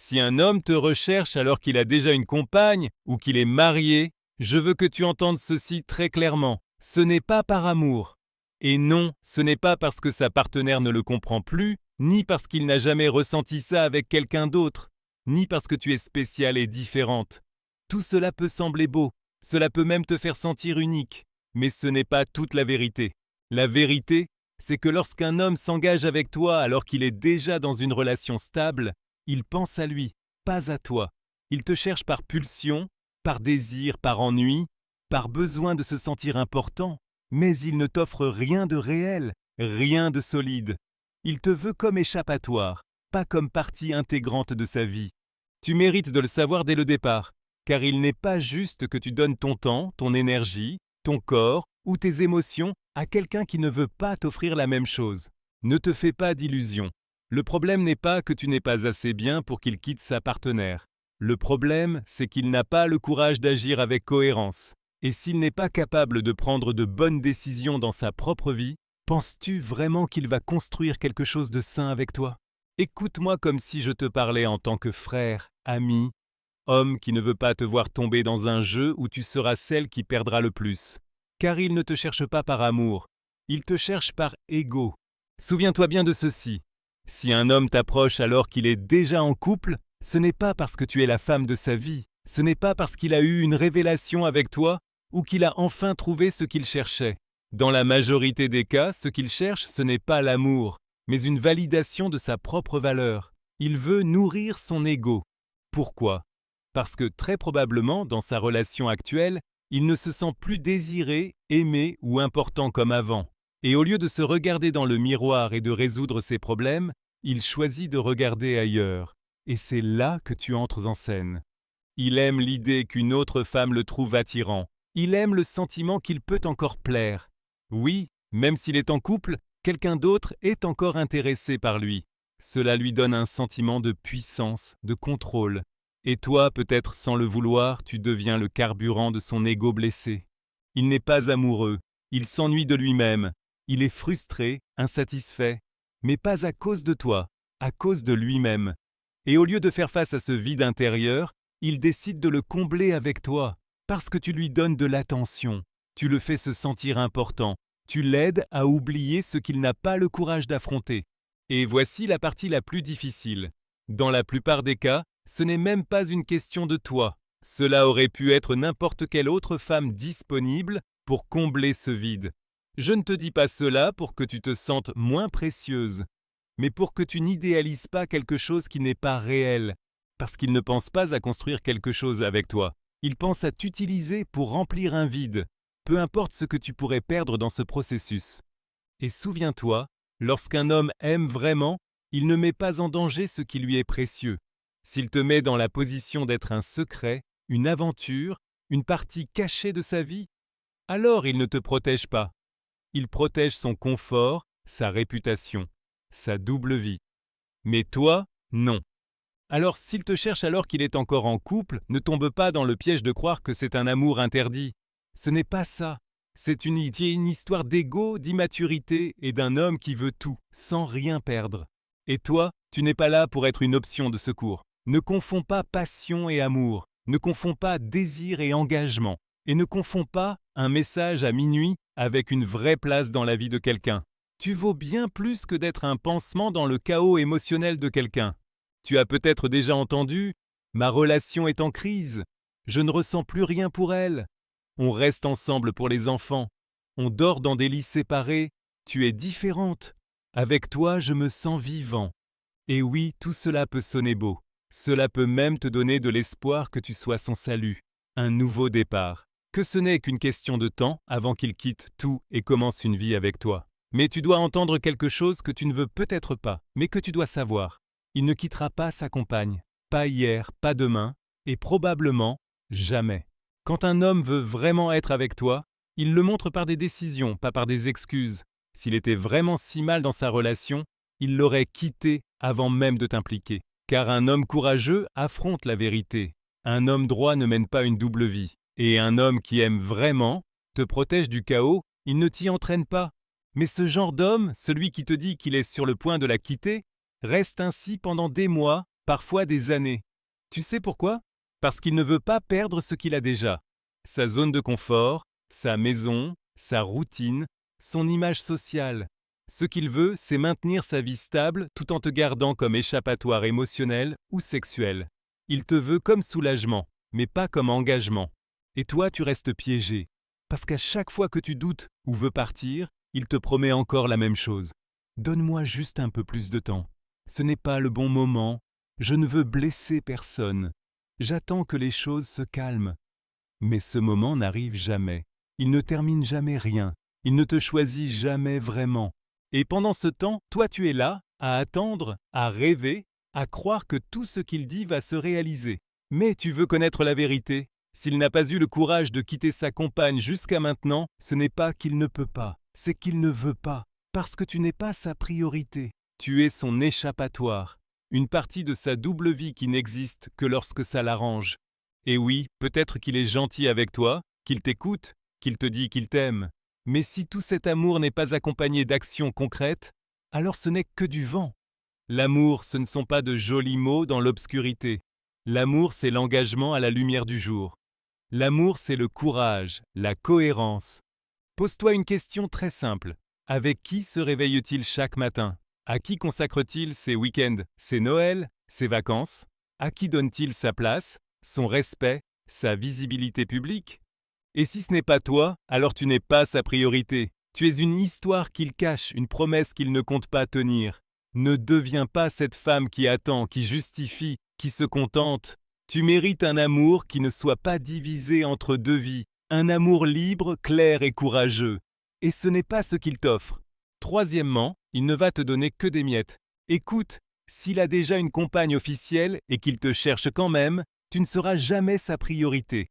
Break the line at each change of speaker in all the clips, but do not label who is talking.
Si un homme te recherche alors qu'il a déjà une compagne ou qu'il est marié, je veux que tu entendes ceci très clairement. Ce n'est pas par amour. Et non, ce n'est pas parce que sa partenaire ne le comprend plus, ni parce qu'il n'a jamais ressenti ça avec quelqu'un d'autre, ni parce que tu es spéciale et différente. Tout cela peut sembler beau, cela peut même te faire sentir unique, mais ce n'est pas toute la vérité. La vérité, c'est que lorsqu'un homme s'engage avec toi alors qu'il est déjà dans une relation stable, il pense à lui, pas à toi. Il te cherche par pulsion, par désir, par ennui, par besoin de se sentir important, mais il ne t'offre rien de réel, rien de solide. Il te veut comme échappatoire, pas comme partie intégrante de sa vie. Tu mérites de le savoir dès le départ, car il n'est pas juste que tu donnes ton temps, ton énergie, ton corps ou tes émotions à quelqu'un qui ne veut pas t'offrir la même chose. Ne te fais pas d'illusions. Le problème n'est pas que tu n'es pas assez bien pour qu'il quitte sa partenaire. Le problème, c'est qu'il n'a pas le courage d'agir avec cohérence. Et s'il n'est pas capable de prendre de bonnes décisions dans sa propre vie, penses-tu vraiment qu'il va construire quelque chose de sain avec toi? Écoute-moi comme si je te parlais en tant que frère, ami, homme qui ne veut pas te voir tomber dans un jeu où tu seras celle qui perdra le plus. Car il ne te cherche pas par amour, il te cherche par ego. Souviens-toi bien de ceci. Si un homme t'approche alors qu'il est déjà en couple, ce n'est pas parce que tu es la femme de sa vie, ce n'est pas parce qu'il a eu une révélation avec toi ou qu'il a enfin trouvé ce qu'il cherchait. Dans la majorité des cas, ce qu'il cherche, ce n'est pas l'amour, mais une validation de sa propre valeur. Il veut nourrir son ego. Pourquoi? Parce que très probablement, dans sa relation actuelle, il ne se sent plus désiré, aimé ou important comme avant. Et au lieu de se regarder dans le miroir et de résoudre ses problèmes, il choisit de regarder ailleurs. Et c'est là que tu entres en scène. Il aime l'idée qu'une autre femme le trouve attirant. Il aime le sentiment qu'il peut encore plaire. Oui, même s'il est en couple, quelqu'un d'autre est encore intéressé par lui. Cela lui donne un sentiment de puissance, de contrôle. Et toi, peut-être sans le vouloir, tu deviens le carburant de son ego blessé. Il n'est pas amoureux, il s'ennuie de lui-même, il est frustré, insatisfait, mais pas à cause de toi, à cause de lui-même. Et au lieu de faire face à ce vide intérieur, il décide de le combler avec toi, parce que tu lui donnes de l'attention, tu le fais se sentir important, tu l'aides à oublier ce qu'il n'a pas le courage d'affronter. Et voici la partie la plus difficile. Dans la plupart des cas, ce n'est même pas une question de toi. Cela aurait pu être n'importe quelle autre femme disponible pour combler ce vide. Je ne te dis pas cela pour que tu te sentes moins précieuse, mais pour que tu n'idéalises pas quelque chose qui n'est pas réel, parce qu'il ne pense pas à construire quelque chose avec toi. Il pense à t'utiliser pour remplir un vide, peu importe ce que tu pourrais perdre dans ce processus. Et souviens-toi, lorsqu'un homme aime vraiment, il ne met pas en danger ce qui lui est précieux. S'il te met dans la position d'être un secret, une aventure, une partie cachée de sa vie, alors il ne te protège pas. Il protège son confort, sa réputation, sa double vie. Mais toi, non. Alors s'il te cherche alors qu'il est encore en couple, ne tombe pas dans le piège de croire que c'est un amour interdit. Ce n'est pas ça. C'est une histoire d'ego, d'immaturité et d'un homme qui veut tout, sans rien perdre. Et toi, tu n'es pas là pour être une option de secours. Ne confonds pas passion et amour. Ne confonds pas désir et engagement. Et ne confonds pas un message à minuit avec une vraie place dans la vie de quelqu'un. Tu vaux bien plus que d'être un pansement dans le chaos émotionnel de quelqu'un. Tu as peut-être déjà entendu « Ma relation est en crise. Je ne ressens plus rien pour elle. On reste ensemble pour les enfants. On dort dans des lits séparés. Tu es différente. Avec toi, je me sens vivant. » Et oui, tout cela peut sonner beau. Cela peut même te donner de l'espoir que tu sois son salut, un nouveau départ. Que ce n'est qu'une question de temps avant qu'il quitte tout et commence une vie avec toi. Mais tu dois entendre quelque chose que tu ne veux peut-être pas, mais que tu dois savoir. Il ne quittera pas sa compagne, pas hier, pas demain, et probablement jamais. Quand un homme veut vraiment être avec toi, il le montre par des décisions, pas par des excuses. S'il était vraiment si mal dans sa relation, il l'aurait quitté avant même de t'impliquer. Car un homme courageux affronte la vérité. Un homme droit ne mène pas une double vie. Et un homme qui aime vraiment te protège du chaos, il ne t'y entraîne pas. Mais ce genre d'homme, celui qui te dit qu'il est sur le point de la quitter, reste ainsi pendant des mois, parfois des années. Tu sais pourquoi? Parce qu'il ne veut pas perdre ce qu'il a déjà. Sa zone de confort, sa maison, sa routine, son image sociale. Ce qu'il veut, c'est maintenir sa vie stable tout en te gardant comme échappatoire émotionnel ou sexuel. Il te veut comme soulagement, mais pas comme engagement. Et toi, tu restes piégé. Parce qu'à chaque fois que tu doutes ou veux partir, il te promet encore la même chose. Donne-moi juste un peu plus de temps. Ce n'est pas le bon moment. Je ne veux blesser personne. J'attends que les choses se calment. Mais ce moment n'arrive jamais. Il ne termine jamais rien. Il ne te choisit jamais vraiment. Et pendant ce temps, toi tu es là, à attendre, à rêver, à croire que tout ce qu'il dit va se réaliser. Mais tu veux connaître la vérité. S'il n'a pas eu le courage de quitter sa compagne jusqu'à maintenant, ce n'est pas qu'il ne peut pas, c'est qu'il ne veut pas. Parce que tu n'es pas sa priorité. Tu es son échappatoire. Une partie de sa double vie qui n'existe que lorsque ça l'arrange. Et oui, peut-être qu'il est gentil avec toi, qu'il t'écoute, qu'il te dit qu'il t'aime. Mais si tout cet amour n'est pas accompagné d'actions concrètes, alors ce n'est que du vent. L'amour, ce ne sont pas de jolis mots dans l'obscurité. L'amour, c'est l'engagement à la lumière du jour. L'amour, c'est le courage, la cohérence. Pose-toi une question très simple. Avec qui se réveille-t-il chaque matin? À qui consacre-t-il ses week-ends, ses Noëls, ses vacances? À qui donne-t-il sa place, son respect, sa visibilité publique? Et si ce n'est pas toi, alors tu n'es pas sa priorité. Tu es une histoire qu'il cache, une promesse qu'il ne compte pas tenir. Ne deviens pas cette femme qui attend, qui justifie, qui se contente. Tu mérites un amour qui ne soit pas divisé entre deux vies, un amour libre, clair et courageux. Et ce n'est pas ce qu'il t'offre. Troisièmement, il ne va te donner que des miettes. Écoute, s'il a déjà une compagne officielle et qu'il te cherche quand même, tu ne seras jamais sa priorité.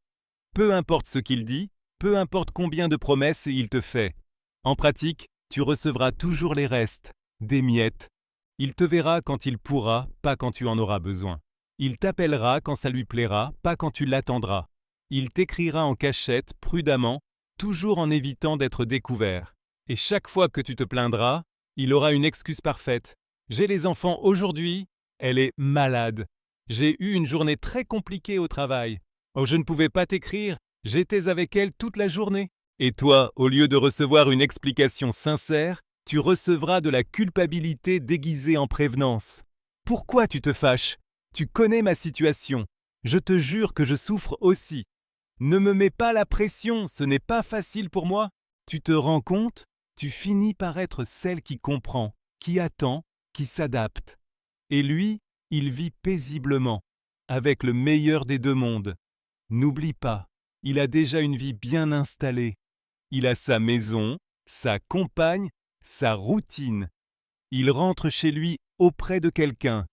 Peu importe ce qu'il dit, peu importe combien de promesses il te fait. En pratique, tu recevras toujours les restes, des miettes. Il te verra quand il pourra, pas quand tu en auras besoin. Il t'appellera quand ça lui plaira, pas quand tu l'attendras. Il t'écrira en cachette, prudemment, toujours en évitant d'être découvert. Et chaque fois que tu te plaindras, il aura une excuse parfaite. J'ai les enfants aujourd'hui, elle est malade. J'ai eu une journée très compliquée au travail. Oh, je ne pouvais pas t'écrire, j'étais avec elle toute la journée. Et toi, au lieu de recevoir une explication sincère, tu recevras de la culpabilité déguisée en prévenance. Pourquoi tu te fâches? Tu connais ma situation. Je te jure que je souffre aussi. Ne me mets pas la pression, ce n'est pas facile pour moi. Tu te rends compte? Tu finis par être celle qui comprend, qui attend, qui s'adapte. Et lui, il vit paisiblement, avec le meilleur des deux mondes. N'oublie pas, il a déjà une vie bien installée. Il a sa maison, sa compagne, sa routine. Il rentre chez lui auprès de quelqu'un.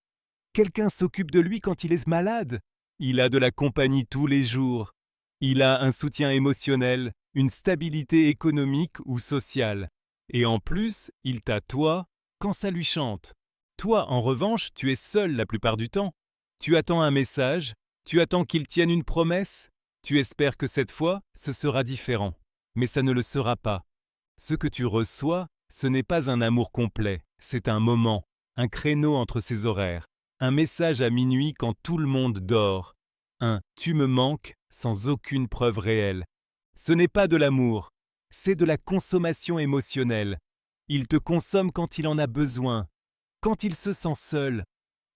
Quelqu'un s'occupe de lui quand il est malade. Il a de la compagnie tous les jours. Il a un soutien émotionnel, une stabilité économique ou sociale. Et en plus, il t'a toi quand ça lui chante. Toi, en revanche, tu es seul la plupart du temps. Tu attends un message, tu attends qu'il tienne une promesse, tu espères que cette fois, ce sera différent. Mais ça ne le sera pas. Ce que tu reçois, ce n'est pas un amour complet, c'est un moment, un créneau entre ses horaires, un message à minuit quand tout le monde dort, un « tu me manques » sans aucune preuve réelle. Ce n'est pas de l'amour, c'est de la consommation émotionnelle. Il te consomme quand il en a besoin, quand il se sent seul,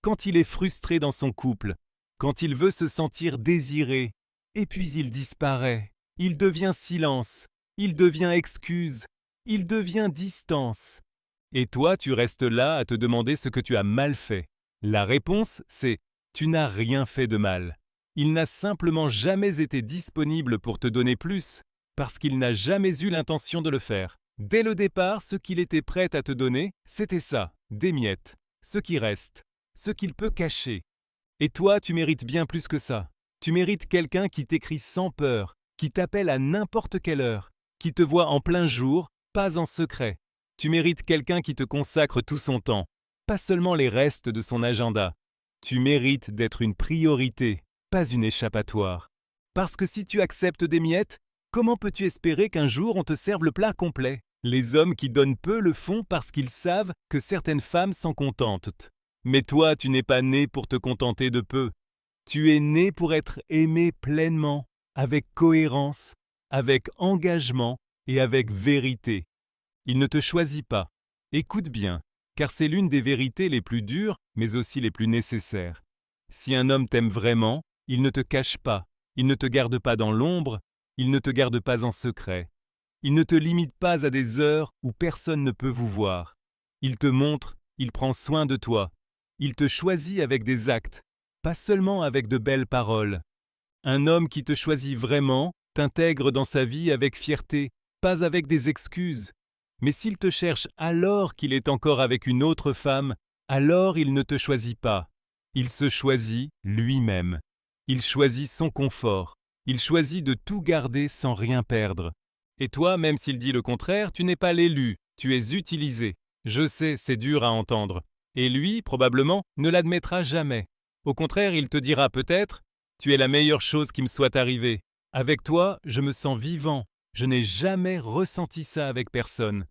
quand il est frustré dans son couple, quand il veut se sentir désiré, et puis il disparaît, il devient silence, il devient excuse, il devient distance. Et toi, tu restes là à te demander ce que tu as mal fait. La réponse, c'est « tu n'as rien fait de mal ». Il n'a simplement jamais été disponible pour te donner plus, parce qu'il n'a jamais eu l'intention de le faire. Dès le départ, ce qu'il était prêt à te donner, c'était ça, des miettes, ce qui reste, ce qu'il peut cacher. Et toi, tu mérites bien plus que ça. Tu mérites quelqu'un qui t'écrit sans peur, qui t'appelle à n'importe quelle heure, qui te voit en plein jour, pas en secret. Tu mérites quelqu'un qui te consacre tout son temps, pas seulement les restes de son agenda. Tu mérites d'être une priorité, pas une échappatoire. Parce que si tu acceptes des miettes, comment peux-tu espérer qu'un jour on te serve le plat complet? Les hommes qui donnent peu le font parce qu'ils savent que certaines femmes s'en contentent. Mais toi, tu n'es pas né pour te contenter de peu. Tu es né pour être aimé pleinement, avec cohérence, avec engagement et avec vérité. Il ne te choisit pas. Écoute bien, car c'est l'une des vérités les plus dures, mais aussi les plus nécessaires. Si un homme t'aime vraiment, il ne te cache pas, il ne te garde pas dans l'ombre, il ne te garde pas en secret. Il ne te limite pas à des heures où personne ne peut vous voir. Il te montre, il prend soin de toi. Il te choisit avec des actes, pas seulement avec de belles paroles. Un homme qui te choisit vraiment t'intègre dans sa vie avec fierté, pas avec des excuses. Mais s'il te cherche alors qu'il est encore avec une autre femme, alors il ne te choisit pas. Il se choisit lui-même. Il choisit son confort. Il choisit de tout garder sans rien perdre. Et toi, même s'il dit le contraire, tu n'es pas l'élu, tu es utilisé. Je sais, c'est dur à entendre. Et lui, probablement, ne l'admettra jamais. Au contraire, il te dira peut-être « Tu es la meilleure chose qui me soit arrivée. Avec toi, je me sens vivant. Je n'ai jamais ressenti ça avec personne. »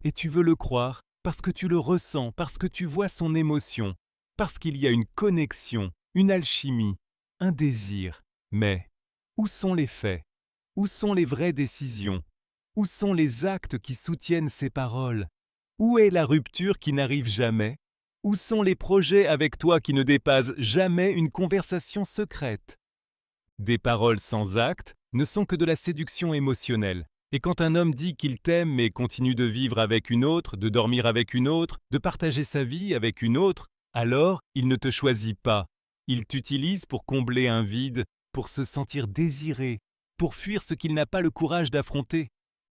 Et tu veux le croire parce que tu le ressens, parce que tu vois son émotion, parce qu'il y a une connexion, une alchimie, un désir. Mais où sont les faits? Où sont les vraies décisions? Où sont les actes qui soutiennent ces paroles? Où est la rupture qui n'arrive jamais? Où sont les projets avec toi qui ne dépassent jamais une conversation secrète? Des paroles sans acte ne sont que de la séduction émotionnelle. Et quand un homme dit qu'il t'aime mais continue de vivre avec une autre, de dormir avec une autre, de partager sa vie avec une autre, alors il ne te choisit pas. Il t'utilise pour combler un vide, pour se sentir désiré, pour fuir ce qu'il n'a pas le courage d'affronter.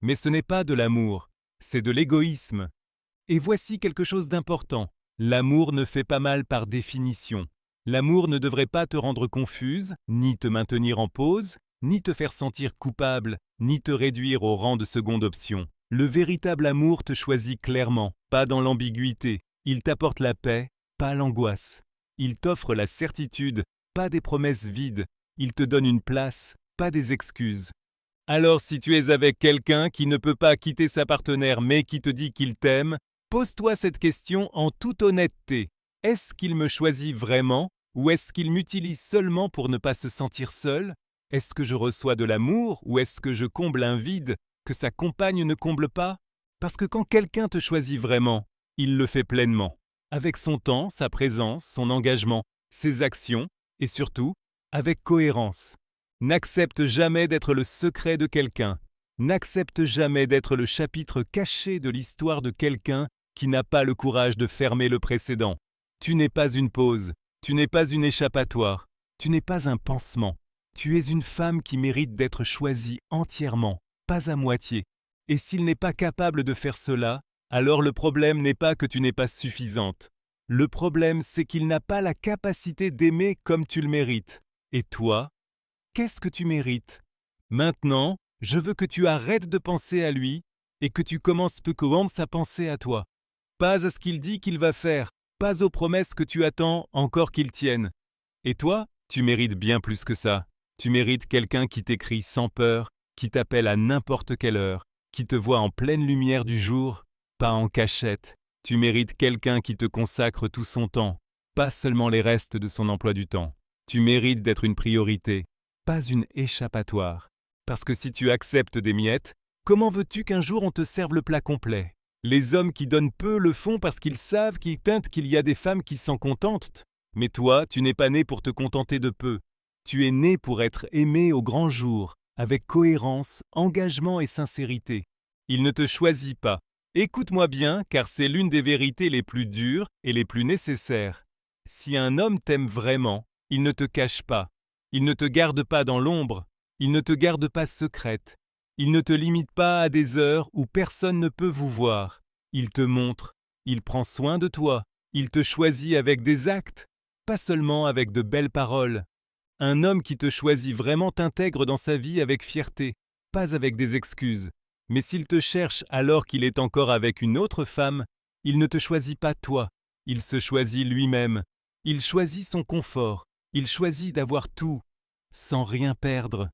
Mais ce n'est pas de l'amour, c'est de l'égoïsme. Et voici quelque chose d'important. L'amour ne fait pas mal par définition. L'amour ne devrait pas te rendre confuse, ni te maintenir en pause, ni te faire sentir coupable, ni te réduire au rang de seconde option. Le véritable amour te choisit clairement, pas dans l'ambiguïté. Il t'apporte la paix, pas l'angoisse. Il t'offre la certitude, pas des promesses vides. Il te donne une place, pas des excuses. Alors si tu es avec quelqu'un qui ne peut pas quitter sa partenaire mais qui te dit qu'il t'aime, pose-toi cette question en toute honnêteté. Est-ce qu'il me choisit vraiment ou est-ce qu'il m'utilise seulement pour ne pas se sentir seul? Est-ce que je reçois de l'amour ou est-ce que je comble un vide que sa compagne ne comble pas? Parce que quand quelqu'un te choisit vraiment, il le fait pleinement, avec son temps, sa présence, son engagement, ses actions et surtout avec cohérence. N'accepte jamais d'être le secret de quelqu'un. N'accepte jamais d'être le chapitre caché de l'histoire de quelqu'un qui n'a pas le courage de fermer le précédent. Tu n'es pas une pause, tu n'es pas une échappatoire, tu n'es pas un pansement. Tu es une femme qui mérite d'être choisie entièrement, pas à moitié. Et s'il n'est pas capable de faire cela, alors le problème n'est pas que tu n'es pas suffisante. Le problème, c'est qu'il n'a pas la capacité d'aimer comme tu le mérites. Et toi, qu'est-ce que tu mérites? Maintenant, je veux que tu arrêtes de penser à lui et que tu commences à penser à toi. Pas à ce qu'il dit qu'il va faire, pas aux promesses que tu attends encore qu'il tienne. Et toi, tu mérites bien plus que ça. Tu mérites quelqu'un qui t'écrit sans peur, qui t'appelle à n'importe quelle heure, qui te voit en pleine lumière du jour, pas en cachette. Tu mérites quelqu'un qui te consacre tout son temps, pas seulement les restes de son emploi du temps. Tu mérites d'être une priorité, pas une échappatoire. Parce que si tu acceptes des miettes, comment veux-tu qu'un jour on te serve le plat complet? Les hommes qui donnent peu le font parce qu'ils savent qu'il y a des femmes qui s'en contentent. Mais toi, tu n'es pas né pour te contenter de peu. Tu es né pour être aimé au grand jour, avec cohérence, engagement et sincérité. Il ne te choisit pas. Écoute-moi bien, car c'est l'une des vérités les plus dures et les plus nécessaires. Si un homme t'aime vraiment, il ne te cache pas. Il ne te garde pas dans l'ombre. Il ne te garde pas secrète. Il ne te limite pas à des heures où personne ne peut vous voir. Il te montre. Il prend soin de toi. Il te choisit avec des actes, pas seulement avec de belles paroles. Un homme qui te choisit vraiment t'intègre dans sa vie avec fierté, pas avec des excuses. Mais s'il te cherche alors qu'il est encore avec une autre femme, il ne te choisit pas toi, il se choisit lui-même. Il choisit son confort, il choisit d'avoir tout, sans rien perdre.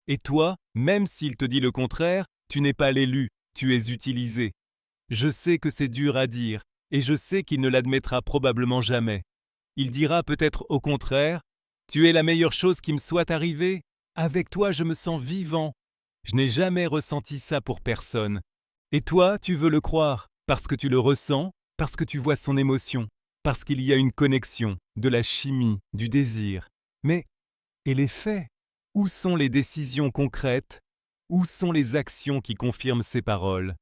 Et toi, même s'il te dit le contraire, tu n'es pas l'élu, tu es utilisé. Je sais que c'est dur à dire, Et je sais qu'il ne l'admettra probablement jamais. Il dira peut-être au contraire, « Tu es la meilleure chose qui me soit arrivée. Avec toi, je me sens vivant. Je n'ai jamais ressenti ça pour personne. » Et toi, tu veux le croire, parce que tu le ressens, parce que tu vois son émotion, parce qu'il y a une connexion, de la chimie, du désir. Mais, et les faits? Où sont les décisions concrètes? Où sont les actions qui confirment ces paroles?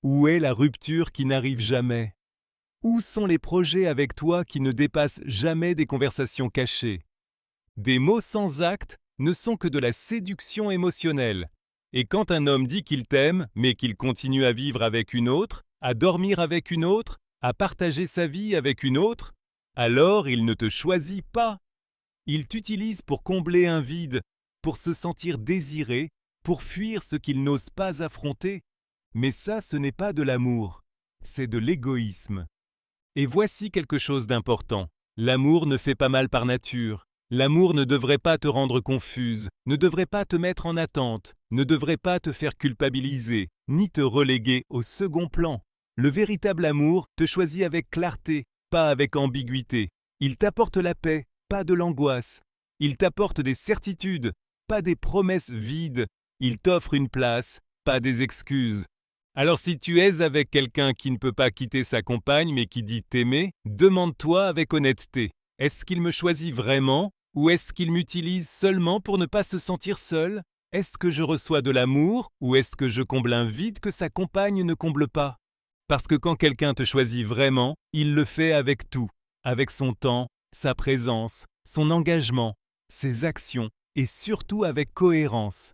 Où est la rupture qui n'arrive jamais? Où sont les projets avec toi qui ne dépassent jamais des conversations cachées? Des mots sans acte ne sont que de la séduction émotionnelle. Et quand un homme dit qu'il t'aime, mais qu'il continue à vivre avec une autre, à dormir avec une autre, à partager sa vie avec une autre, alors il ne te choisit pas. Il t'utilise pour combler un vide, pour se sentir désiré, pour fuir ce qu'il n'ose pas affronter. Mais ça, ce n'est pas de l'amour, c'est de l'égoïsme. Et voici quelque chose d'important. L'amour ne fait pas mal par nature. L'amour ne devrait pas te rendre confuse, ne devrait pas te mettre en attente, ne devrait pas te faire culpabiliser, ni te reléguer au second plan. Le véritable amour te choisit avec clarté, pas avec ambiguïté. Il t'apporte la paix, pas de l'angoisse. Il t'apporte des certitudes, pas des promesses vides. Il t'offre une place, pas des excuses. Alors si tu es avec quelqu'un qui ne peut pas quitter sa compagne mais qui dit t'aimer, demande-toi avec honnêteté. Est-ce qu'il me choisit vraiment ou est-ce qu'il m'utilise seulement pour ne pas se sentir seul? Est-ce que je reçois de l'amour ou est-ce que je comble un vide que sa compagne ne comble pas? Parce que quand quelqu'un te choisit vraiment, il le fait avec tout, avec son temps, sa présence, son engagement, ses actions et surtout avec cohérence.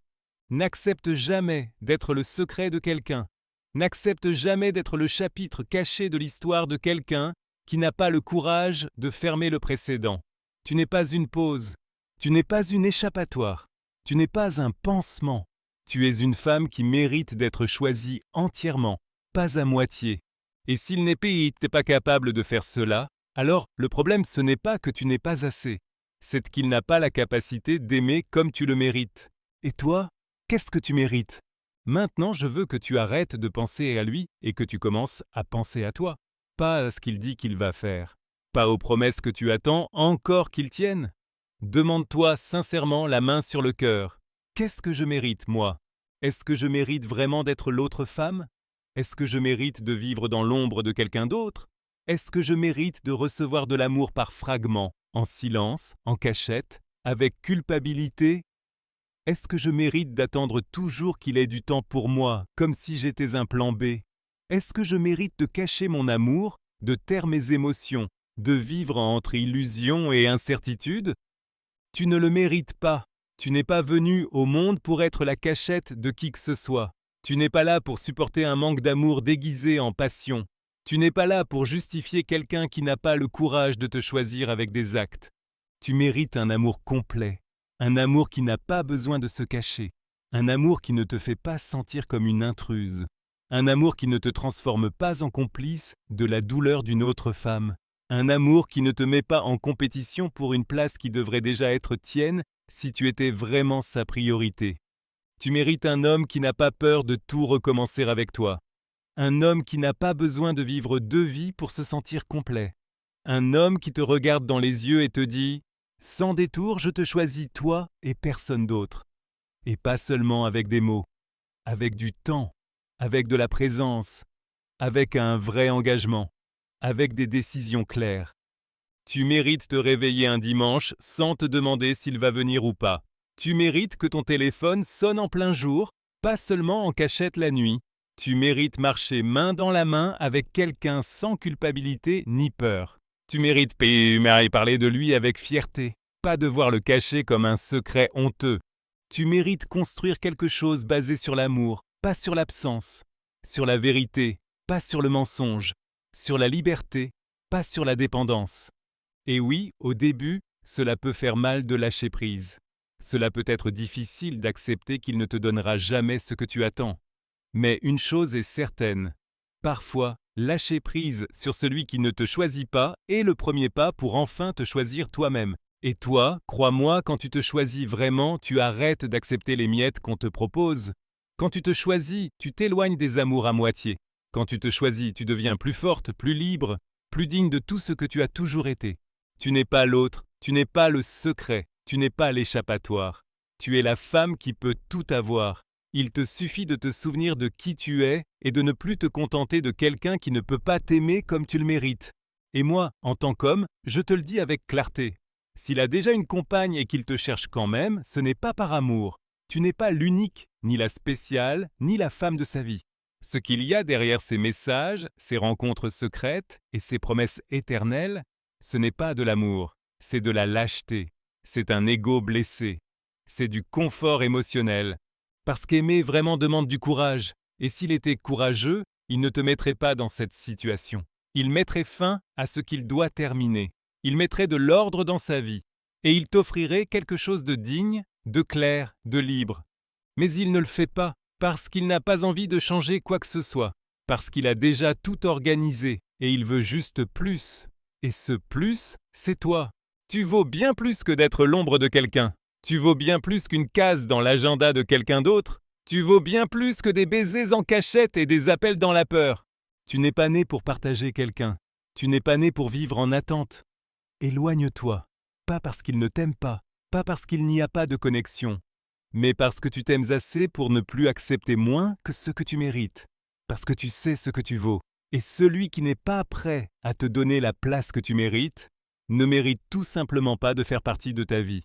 N'accepte jamais d'être le secret de quelqu'un. N'accepte jamais d'être le chapitre caché de l'histoire de quelqu'un qui n'a pas le courage de fermer le précédent. Tu n'es pas une pause, tu n'es pas une échappatoire, tu n'es pas un pansement. Tu es une femme qui mérite d'être choisie entièrement, pas à moitié. Et s'il n'est pas capable de faire cela, alors le problème ce n'est pas que tu n'es pas assez, c'est qu'il n'a pas la capacité d'aimer comme tu le mérites. Et toi, qu'est-ce que tu mérites? Maintenant, je veux que tu arrêtes de penser à lui et que tu commences à penser à toi, pas à ce qu'il dit qu'il va faire. Pas aux promesses que tu attends encore qu'il tienne. Demande-toi sincèrement la main sur le cœur. Qu'est-ce que je mérite, moi? Est-ce que je mérite vraiment d'être l'autre femme? Est-ce que je mérite de vivre dans l'ombre de quelqu'un d'autre? Est-ce que je mérite de recevoir de l'amour par fragments, en silence, en cachette, avec culpabilité? Est-ce que je mérite d'attendre toujours qu'il ait du temps pour moi, comme si j'étais un plan B? Est-ce que je mérite de cacher mon amour, de taire mes émotions, de vivre entre illusion et incertitude? Tu ne le mérites pas. Tu n'es pas venu au monde pour être la cachette de qui que ce soit. Tu n'es pas là pour supporter un manque d'amour déguisé en passion. Tu n'es pas là pour justifier quelqu'un qui n'a pas le courage de te choisir avec des actes. Tu mérites un amour complet, un amour qui n'a pas besoin de se cacher, un amour qui ne te fait pas sentir comme une intruse, un amour qui ne te transforme pas en complice de la douleur d'une autre femme, un amour qui ne te met pas en compétition pour une place qui devrait déjà être tienne si tu étais vraiment sa priorité. Tu mérites un homme qui n'a pas peur de tout recommencer avec toi, un homme qui n'a pas besoin de vivre deux vies pour se sentir complet, un homme qui te regarde dans les yeux et te dit « Sans détour, je te choisis toi et personne d'autre ». Et pas seulement avec des mots, avec du temps, avec de la présence, avec un vrai engagement, avec des décisions claires. Tu mérites te réveiller un dimanche sans te demander s'il va venir ou pas. Tu mérites que ton téléphone sonne en plein jour, pas seulement en cachette la nuit. Tu mérites marcher main dans la main avec quelqu'un sans culpabilité ni peur. Tu mérites parler de lui avec fierté, pas devoir le cacher comme un secret honteux. Tu mérites construire quelque chose basé sur l'amour, pas sur l'absence, sur la vérité, pas sur le mensonge, sur la liberté, pas sur la dépendance. Et oui, au début, cela peut faire mal de lâcher prise. Cela peut être difficile d'accepter qu'il ne te donnera jamais ce que tu attends. Mais une chose est certaine, parfois, lâcher prise sur celui qui ne te choisit pas est le premier pas pour enfin te choisir toi-même. Et toi, crois-moi, quand tu te choisis vraiment, tu arrêtes d'accepter les miettes qu'on te propose. Quand tu te choisis, tu t'éloignes des amours à moitié. Quand tu te choisis, tu deviens plus forte, plus libre, plus digne de tout ce que tu as toujours été. Tu n'es pas l'autre, tu n'es pas le secret, tu n'es pas l'échappatoire. Tu es la femme qui peut tout avoir. Il te suffit de te souvenir de qui tu es et de ne plus te contenter de quelqu'un qui ne peut pas t'aimer comme tu le mérites. Et moi, en tant qu'homme, je te le dis avec clarté. S'il a déjà une compagne et qu'il te cherche quand même, ce n'est pas par amour. Tu n'es pas l'unique, ni la spéciale, ni la femme de sa vie. Ce qu'il y a derrière ces messages, ces rencontres secrètes et ces promesses éternelles, ce n'est pas de l'amour, c'est de la lâcheté, c'est un ego blessé, c'est du confort émotionnel. Parce qu'aimer vraiment demande du courage, et s'il était courageux, il ne te mettrait pas dans cette situation. Il mettrait fin à ce qu'il doit terminer. Il mettrait de l'ordre dans sa vie, et il t'offrirait quelque chose de digne, de clair, de libre. Mais il ne le fait pas, parce qu'il n'a pas envie de changer quoi que ce soit, parce qu'il a déjà tout organisé, et il veut juste plus. Et ce plus, c'est toi. Tu vaux bien plus que d'être l'ombre de quelqu'un. Tu vaux bien plus qu'une case dans l'agenda de quelqu'un d'autre. Tu vaux bien plus que des baisers en cachette et des appels dans la peur. Tu n'es pas né pour partager quelqu'un. Tu n'es pas né pour vivre en attente. Éloigne-toi, pas parce qu'il ne t'aime pas parce qu'il n'y a pas de connexion, mais parce que tu t'aimes assez pour ne plus accepter moins que ce que tu mérites, parce que tu sais ce que tu vaux. Et celui qui n'est pas prêt à te donner la place que tu mérites, ne mérite tout simplement pas de faire partie de ta vie.